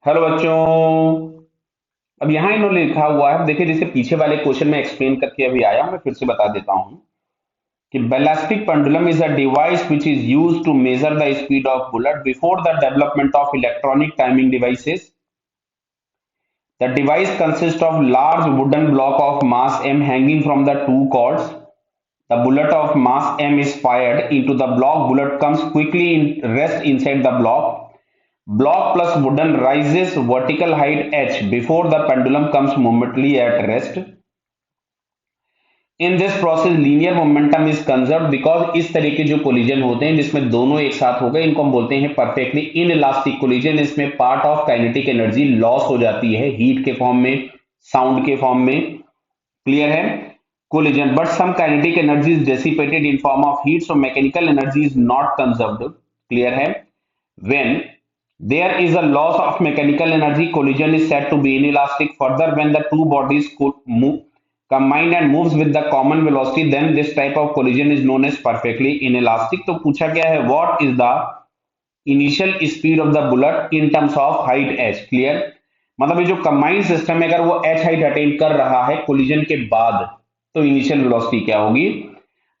Hello बच्चों। अब यहाँ इन्होंने लिखा हुआ है, देखिए जैसे पीछे वाले क्वेश्चन में एक्सप्लेन करके अभी आया, मैं फिर से बता देता हूँ कि ballistic pendulum is a device which is used to measure the speed of bullet before the development of electronic timing devices. The device consists of large wooden block of mass m hanging from the two cords. The bullet of mass m is fired into the block. Bullet comes quickly in rest inside the block. Block plus wooden rises vertical height h before the pendulum comes momently at rest. In this process linear momentum is conserve because इस तरह के जो collision होते हैं जिसमें दोनों एक साथ हो गए, इनको हम बोलते हैं परफेक्टली इन इलास्टिक कोलिजन। इसमें part of kinetic energy loss हो जाती है हीट के फॉर्म में, साउंड के फॉर्म में। क्लियर है? Collision but some kinetic energy is dissipated in form of heat, so mechanical energy is not conserved. Clear है? When there is a loss of mechanical energy, collision is said to be inelastic. Further, when the two bodies could move combine and moves with the common velocity, then this type of collision is known as perfectly inelastic. तो पूछा गया है what is the initial speed of the bullet in terms of height h। Clear? मतलब ये जो combined system है, अगर वो h हाइट अटेन कर रहा है कोलिजन के बाद, तो इनिशियल वेलोसिटी क्या होगी?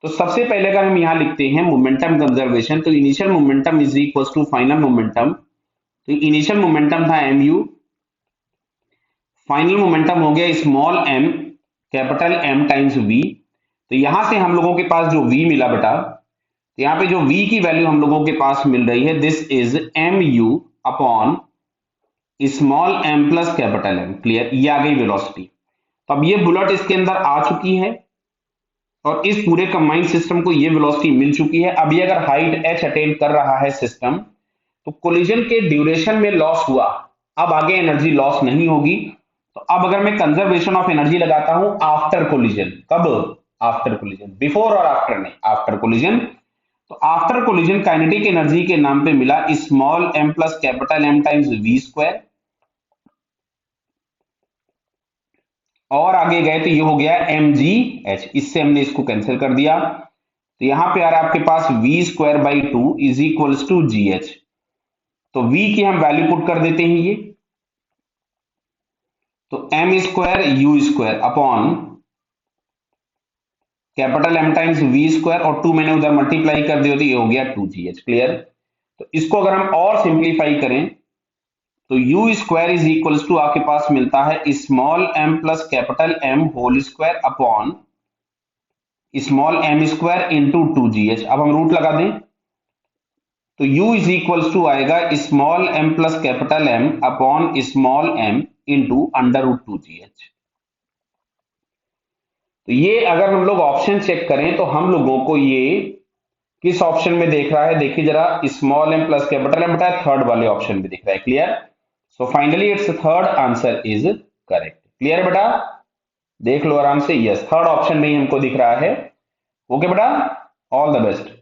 तो सबसे पहले अगर हम यहाँ लिखते हैं मोमेंटम कंजर्वेशन, तो initial momentum is equal to final momentum. तो इनिशियल मोमेंटम था mu, फाइनल मोमेंटम हो गया small m capital M times v। तो यहां से हम लोगों के पास जो v मिला बेटा, तो यहाँ पे जो v की वैल्यू हम लोगों के पास मिल रही है, this is mu upon small m plus capital M। Clear? ये आ गई वेलोसिटी। तो अब ये बुलेट इसके अंदर आ चुकी है और इस पूरे कंबाइंड सिस्टम को ये वेलोसिटी मिल चुकी है। अब ये अगर हाइट h अटेन कर रहा है सिस्टम, तो कोलिजन के ड्यूरेशन में लॉस हुआ, अब आगे एनर्जी लॉस नहीं होगी। तो अब अगर मैं कंजर्वेशन ऑफ एनर्जी लगाता हूं आफ्टर कोलिजन, कब? आफ्टर कोलिजन, बिफोर और आफ्टर नहीं, आफ्टर कोलिजन। तो आफ्टर कोलिजन काइनेटिक एनर्जी के नाम पे मिला small m plus capital M times v square, और आगे गए तो ये हो गया mgh, इससे हमने इसको कैंसिल कर दिया। तो यहां पे आ रहा है आपके पास v square by 2 is equals to gh। तो v की हम वैल्यू पुट कर देते हैं ये, तो m square u square upon capital M times v square, और 2 मैंने उधर मल्टीप्लाई कर दिया, तो ये हो गया 2gh। क्लियर? तो इसको अगर हम और सिंप्लीफाई करें तो u square is equals to आपके पास मिलता है small m plus capital M whole square upon small m square into 2gh। अब हम रूट लगा दें तो u इज इक्वल्स टू आएगा small m plus capital M upon small m into under root 2gh। तो ये अगर हम लोग ऑप्शन चेक करें तो हम लोगों को ये किस ऑप्शन में देख रहा है, देखिए जरा, small m plus capital M बताया, थर्ड वाले ऑप्शन में दिख रहा है। Clear? So finally it's third answer is correct. Clear है बेटा? देख लो आराम से, यस थर्ड ऑप्शन में ही हमको दिख रहा है। ओके बेटा, ऑल द बेस्ट।